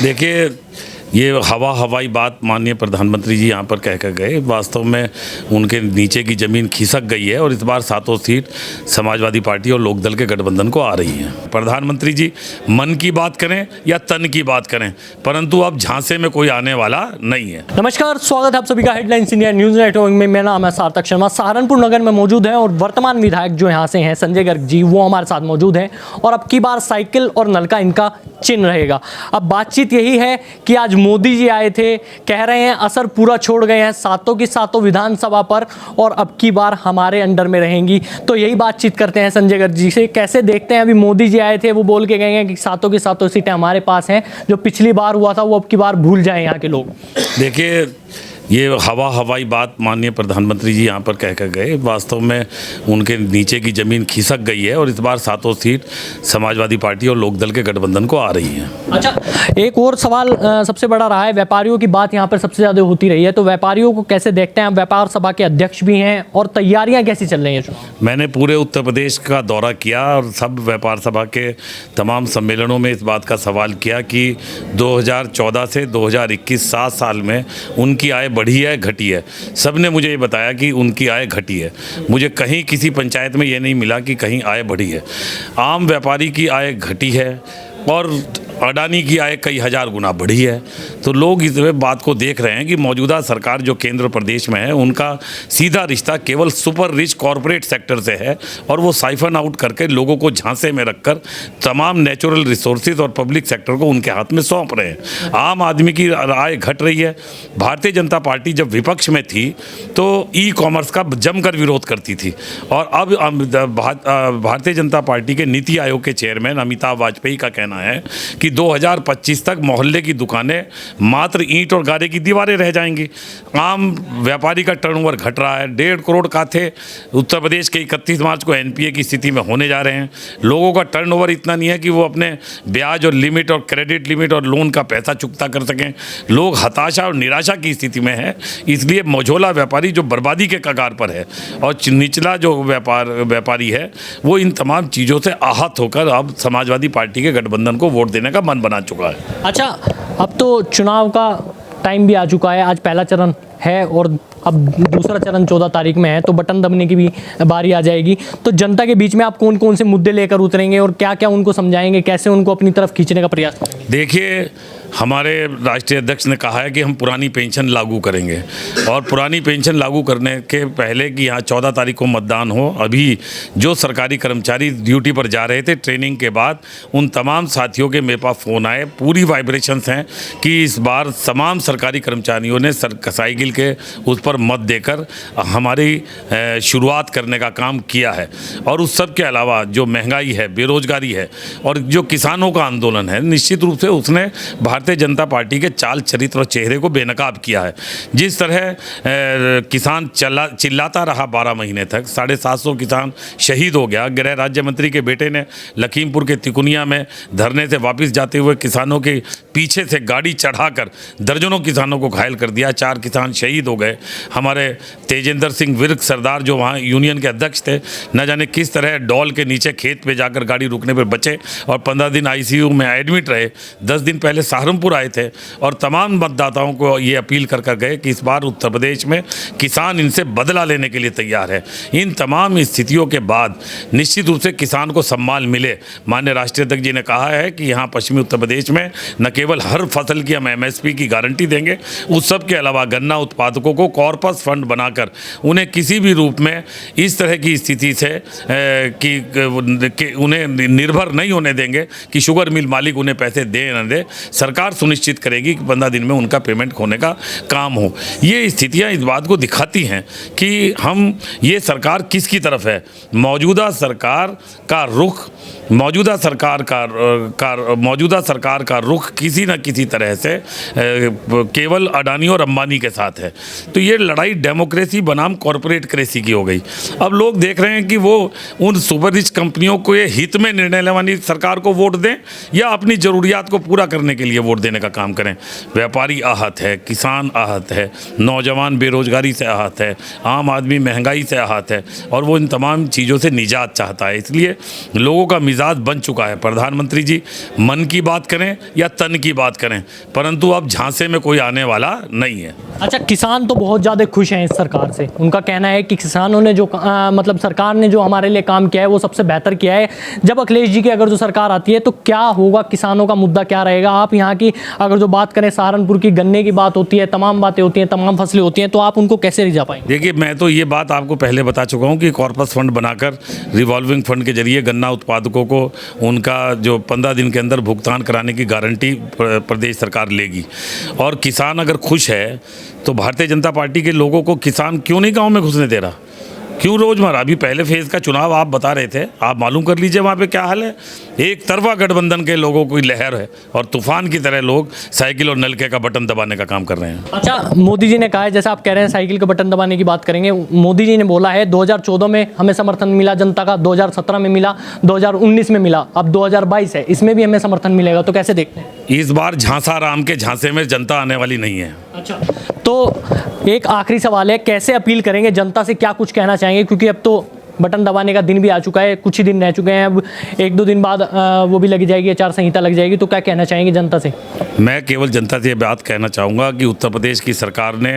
देखिए, ये हवाई बात माननीय प्रधानमंत्री जी यहाँ पर कह कर गए। वास्तव में उनके नीचे की ज़मीन खिसक गई है और इस बार 7 सीट समाजवादी पार्टी और लोकदल के गठबंधन को आ रही हैं। प्रधानमंत्री जी मन की बात करें या तन की बात करें, परंतु अब झांसे में कोई आने वाला नहीं है। नमस्कार, स्वागत है आप सभी का हेडलाइंस इंडिया न्यूज़ नेटवर्क में। मेरा नाम है सार्थक शर्मा। सहारनपुर नगर में मौजूद है और वर्तमान विधायक जो यहाँ से हैं संजय गर्ग जी, वो हमारे साथ मौजूद हैं और अब की बार साइकिल और नल का इनका चिन्ह रहेगा। अब बातचीत यही है कि आज मोदी जी आए थे, कह रहे हैं असर पूरा छोड़ गए हैं सातों की सातों विधानसभा पर और अब की बार हमारे अंडर में रहेंगी। तो यही बातचीत करते हैं संजय गर्ग जी से। कैसे देखते हैं, अभी मोदी जी आए थे, वो बोल के गए हैं कि सातों की सातों सीटें हमारे पास हैं, जो पिछली बार हुआ था वो अब की बार भूल जाएं यहाँ के लोग। देखिए, ये हवाई बात माननीय प्रधानमंत्री जी यहाँ पर कह कर गए। वास्तव में उनके नीचे की ज़मीन खिसक गई है और इस बार 7 सीट समाजवादी पार्टी और लोकदल के गठबंधन को आ रही हैं। अच्छा, एक और सवाल सबसे बड़ा रहा है, व्यापारियों की बात यहाँ पर सबसे ज़्यादा होती रही है, तो व्यापारियों को कैसे देखते हैं? व्यापार सभा के अध्यक्ष भी हैं और तैयारियाँ कैसी चल रही हैं? मैंने पूरे उत्तर प्रदेश का दौरा किया और सब व्यापार सभा के तमाम सम्मेलनों में इस बात का सवाल किया कि 2014 से 2021 7 साल में उनकी आय बढ़ी है घटी है। सब ने मुझे ये बताया कि उनकी आय घटी है। मुझे कहीं किसी पंचायत में ये नहीं मिला कि कहीं आय बढ़ी है। आम व्यापारी की आय घटी है और अडानी की आय कई हज़ार गुना बढ़ी है। तो लोग इस बात को देख रहे हैं कि मौजूदा सरकार जो केंद्र प्रदेश में है, उनका सीधा रिश्ता केवल सुपर रिच कॉरपोरेट सेक्टर से है और वो साइफन आउट करके लोगों को झांसे में रखकर तमाम नेचुरल रिसोर्सेज और पब्लिक सेक्टर को उनके हाथ में सौंप रहे हैं। आम आदमी की आय घट रही है। भारतीय जनता पार्टी जब विपक्ष में थी तो ई कॉमर्स का जमकर विरोध करती थी और अब भारतीय जनता पार्टी के नीति आयोग के चेयरमैन अमिताभ वाजपेयी का कहना है कि 2025 तक मोहल्ले की दुकानें मात्र ईंट और गारे की दीवारें रह जाएंगी। आम व्यापारी का टर्नओवर घट रहा है। 1.5 करोड़ खाते उत्तर प्रदेश के 31 मार्च को एनपीए की स्थिति में होने जा रहे हैं। लोगों का टर्नओवर इतना नहीं है कि वो अपने ब्याज और लिमिट और क्रेडिट लिमिट और लोन का पैसा चुकता कर सकें। लोग हताशा और निराशा की स्थिति में है। इसलिए मझोला व्यापारी जो बर्बादी के कगार पर है और निचला जो व्यापारी है, वो इन तमाम चीज़ों से आहत होकर अब समाजवादी पार्टी के गठबंधन को वोट देने का मन बना चुका है। अच्छा, अब तो चुनाव का टाइम भी आ चुका है। आज पहला चरण है और अब दूसरा चरण 14 तारीख में है, तो बटन दबने की भी बारी आ जाएगी। तो जनता के बीच में आप कौन कौन से मुद्दे लेकर उतरेंगे और क्या क्या उनको समझाएंगे, कैसे उनको अपनी तरफ खींचने का प्रयास करेंगे? देखिए, हमारे राष्ट्रीय अध्यक्ष ने कहा है कि हम पुरानी पेंशन लागू करेंगे और पुरानी पेंशन लागू करने के पहले कि यहाँ 14 तारीख को मतदान हो, अभी जो सरकारी कर्मचारी ड्यूटी पर जा रहे थे ट्रेनिंग के बाद, उन तमाम साथियों के मेरे पास फ़ोन आए, पूरी वाइब्रेशंस हैं कि इस बार तमाम सरकारी कर्मचारियों ने साइकिल के उस पर मत देकर हमारी शुरुआत करने का काम किया है। और उस सब के अलावा जो महंगाई है, बेरोजगारी है और जो किसानों का आंदोलन है, निश्चित रूप से उसने भारतीय जनता पार्टी के चाल चरित्र और चेहरे को बेनकाब किया है। जिस तरह किसान चिल्लाता रहा 12 महीने तक, 750 किसान शहीद हो गया। गृह राज्य मंत्री के बेटे ने लखीमपुर के तिकुनिया में धरने से वापस जाते हुए किसानों के पीछे से गाड़ी चढ़ाकर दर्जनों किसानों को घायल कर दिया। 4 किसान शहीद हो गए। हमारे तेजेंद्र सिंह विर्क सरदार जो वहाँ यूनियन के अध्यक्ष थे, न जाने किस तरह डॉल के नीचे खेत पे जाकर गाड़ी रुकने पर बचे और 15 दिन आईसीयू में एडमिट रहे। 10 दिन पहले सहारनपुर आए थे और तमाम मतदाताओं को ये अपील कर गए कि इस बार उत्तर प्रदेश में किसान इनसे बदला लेने के लिए तैयार है। इन तमाम स्थितियों के बाद निश्चित रूप से किसान को सम्मान मिले। माननीय राष्ट्रीय अध्यक्ष जी ने कहा है कि यहाँ पश्चिमी उत्तर प्रदेश में न केवल हर फसल की हम एमएसपी की गारंटी देंगे, उस सब के अलावा गन्ना उत्पादकों को कॉर्पस फंड बनाकर उन्हें किसी भी रूप में इस तरह की स्थिति से कि उन्हें निर्भर नहीं होने देंगे कि शुगर मिल मालिक उन्हें पैसे दे न दे। सरकार सुनिश्चित करेगी कि 15 दिन में उनका पेमेंट होने का काम हो। ये स्थितियां इस बात को दिखाती हैं कि ये सरकार किसकी तरफ है। मौजूदा सरकार का रुख किसी न किसी तरह से केवल अडानी और अंबानी के साथ है। तो ये लड़ाई डेमोक्रेसी बनाम कॉरपोरेट क्रेसी की हो गई। अब लोग देख रहे हैं कि वो उन सुपर रिच कंपनियों को ये हित में निर्णय लेने वाली सरकार को वोट दें या अपनी ज़रूरियात को पूरा करने के लिए वोट वोट देने का काम करें। व्यापारी आहत है, किसान आहत है, नौजवान बेरोजगारी से आहत है, आम आदमी महंगाई से आहत है और वो इन तमाम चीज़ों से निजात चाहता है। इसलिए लोगों का मिजाज बन चुका है। प्रधानमंत्री जी मन की बात करें या तन की बात करें, परंतु अब झांसे में कोई आने वाला नहीं है। अच्छा, किसान तो बहुत ज़्यादा खुश हैं इस सरकार से। उनका कहना है कि किसानों ने जो मतलब सरकार ने जो हमारे लिए काम किया है वो सबसे बेहतर किया है। जब अखिलेश जी की अगर जो सरकार आती है तो क्या होगा, किसानों का मुद्दा क्या रहेगा? आप यहाँ की अगर जो बात करें, सहारनपुर की गन्ने की बात होती है, तमाम बातें होती हैं, तमाम फसलें होती हैं, तो आप उनको कैसे रिझा पाएंगे? देखिए, मैं तो ये बात आपको पहले बता चुका हूँ कि कॉर्पस फंड बनाकर रिवॉल्विंग फंड के जरिए गन्ना उत्पादकों को उनका जो 15 दिन के अंदर भुगतान कराने की गारंटी प्रदेश सरकार लेगी। और किसान अगर खुश है तो भारतीय जनता पार्टी के लोगों को किसान क्यों नहीं गांव में घुसने दे रहा? क्यों रोजमर्रा? अभी पहले फेज़ का चुनाव आप बता रहे थे, आप मालूम कर लीजिए वहाँ पे क्या हाल है। एक तरफा गठबंधन के लोगों की लहर है और तूफान की तरह लोग साइकिल और नलके का बटन दबाने का काम कर रहे हैं। अच्छा, मोदी जी ने कहा है, जैसे आप कह रहे हैं साइकिल का बटन दबाने की बात करेंगे, मोदी जी ने बोला है 2014 में हमें समर्थन मिला जनता का, 2017 में मिला, 2019 में मिला, अब 2022 है, इसमें भी हमें समर्थन मिलेगा। तो कैसे देखते हैं? इस बार झांसा राम के झांसे में जनता आने वाली नहीं है। अच्छा, तो एक आखिरी सवाल है, कैसे अपील करेंगे जनता से, क्या कुछ कहना चाहेंगे? क्योंकि अब तो बटन दबाने का दिन भी आ चुका है, कुछ ही दिन रह चुके हैं, अब 1-2 दिन बाद वो भी लगी जाएगी, आचार संहिता लग जाएगी। तो क्या कहना चाहेंगे जनता से? मैं केवल जनता से ये बात कहना चाहूँगा कि उत्तर प्रदेश की सरकार ने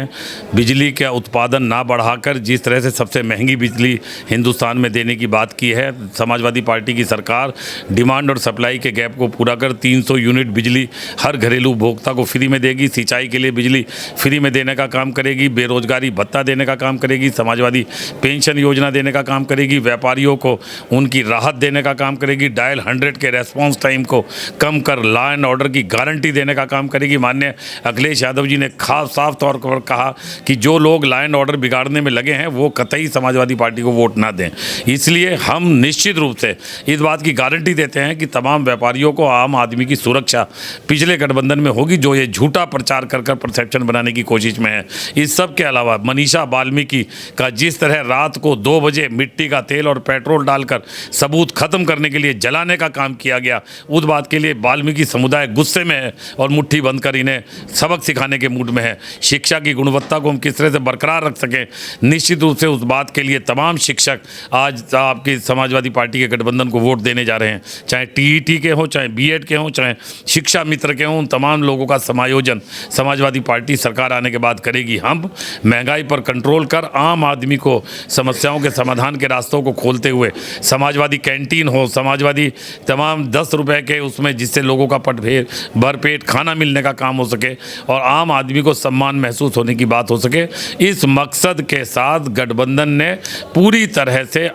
बिजली का उत्पादन ना बढ़ाकर जिस तरह से सबसे महंगी बिजली हिंदुस्तान में देने की बात की है, समाजवादी पार्टी की सरकार डिमांड और सप्लाई के गैप को पूरा कर 300 यूनिट बिजली हर घरेलू उपभोक्ता को फ्री में देगी, सिंचाई के लिए बिजली फ्री में देने का काम करेगी, बेरोजगारी भत्ता देने का काम करेगी, समाजवादी पेंशन योजना देने का काम करेगी, व्यापारियों को उनकी राहत देने का काम करेगी, डायल 100 के रेस्पॉन्स टाइम को कम कर लॉ एंड ऑर्डर की गारंटी देने का काम करेगी। माननीय अखिलेश यादव जी ने साफ तौर पर कहा कि जो लोग लॉ एंड ऑर्डर बिगाड़ने में लगे हैं वो कतई समाजवादी पार्टी को वोट ना दें। इसलिए हम निश्चित रूप से इस बात की गारंटी देते हैं कि तमाम व्यापारियों को आम आदमी की सुरक्षा पिछले गठबंधन में होगी, जो ये झूठा प्रचार कर परसेप्शन बनाने की कोशिश में है। इस सब के अलावा मनीषा वाल्मीकि का जिस तरह रात को 2 बजे मिट्टी का तेल और पेट्रोल डालकर सबूत खत्म करने के लिए जलाने का काम किया गया, उस बात के लिए वाल्मीकि समुदाय गुस्से में है और मुट्ठी बंद कर इन्हें सबक सिखाने के मूड में है। शिक्षा की गुणवत्ता को हम किस तरह से बरकरार रख सकें, निश्चित रूप से उस बात के लिए तमाम शिक्षक आज आपकी समाजवादी पार्टी के गठबंधन को वोट देने जा रहे हैं। चाहे टीईटी के हों, चाहे बीएड के हों, चाहे शिक्षा मित्र के हों, उन तमाम लोगों का समायोजन समाजवादी पार्टी सरकार आने के बाद करेगी। हम महंगाई पर कंट्रोल कर आम आदमी को समस्याओं के समाधान के रास्तों को खोलते हुए समाजवादी कैंटीन हो, समाजवादी तमाम 10 रुपए के उसमें जिससे लोगों का भरपेट खाना मिलने का काम हो सके और आम आदमी को सम्मान महसूस होने की बात हो सके, इस मकसद के साथ गठबंधन ने पूरी तरह से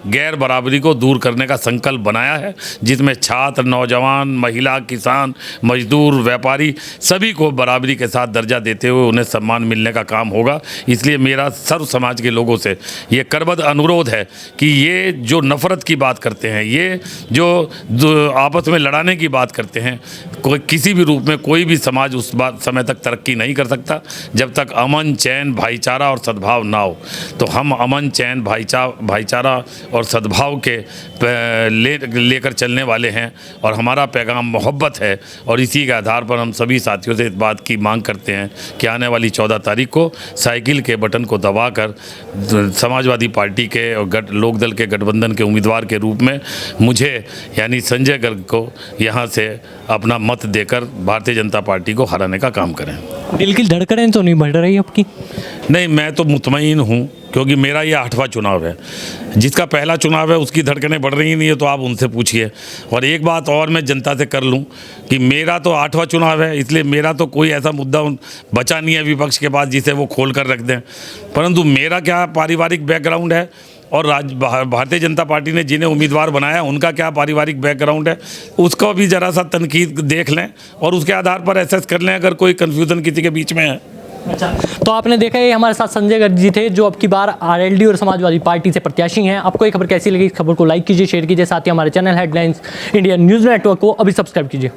गैर बराबरी को दूर करने का संकल्प बनाया है, जिसमें छात्र, नौजवान, महिला, किसान, मजदूर, व्यापारी सभी को बराबरी के साथ दर्जा देते हुए उन्हें सम्मान मिलने का काम होगा। इसलिए मेरा सर्व समाज के लोगों से ये करबद्ध अनुरोध है कि ये जो नफ़रत की बात करते हैं, ये जो आपस में लड़ाने की बात करते हैं, कोई किसी भी रूप में कोई भी समाज उस बात समय तक तरक्की नहीं कर सकता जब तक अमन, चैन, भाईचारा और सद्भाव ना हो। तो हम अमन, चैन, भाईचारा और सद्भाव के लेकर चलने वाले हैं और हमारा पैगाम मोहब्बत है और इसी के आधार पर हम सभी साथियों से इस बात की मांग करते हैं कि आने वाली 14 तारीख को साइकिल के बटन को दबाकर समाजवादी पार्टी के और लोकदल के गठबंधन के उम्मीदवार के रूप में मुझे यानी संजय गर्ग को यहाँ से अपना मत देकर भारतीय जनता पार्टी को हराने का काम करें। दिल की धड़कनें तो नहीं बढ़ रही आपकी? नहीं, मैं तो मुतमईन हूँ क्योंकि मेरा ये 8वां चुनाव है। जिसका पहला चुनाव है उसकी धड़कनें बढ़ रही नहीं है तो आप उनसे पूछिए। और एक बात और मैं जनता से कर लूँ कि मेरा तो 8वां चुनाव है, इसलिए मेरा तो कोई ऐसा मुद्दा बचा नहीं है विपक्ष के पास जिसे वो खोल कर रख दें। परंतु मेरा क्या पारिवारिक बैकग्राउंड है और भारतीय जनता पार्टी ने जिन्हें उम्मीदवार बनाया उनका क्या पारिवारिक बैकग्राउंड है, उसको भी ज़रा सा तनकीद देख लें और उसके आधार पर एसेस कर लें अगर कोई कन्फ्यूज़न किसी के बीच में है। अच्छा, तो आपने देखा ये हमारे साथ संजय गर्ग जी थे जो अब की बार आरएलडी और समाजवादी पार्टी से प्रत्याशी हैं। आपको ये खबर कैसी लगी? इस खबर को लाइक कीजिए, शेयर कीजिए, साथ ही हमारे channel headlines India news network को अभी सब्सक्राइब कीजिए।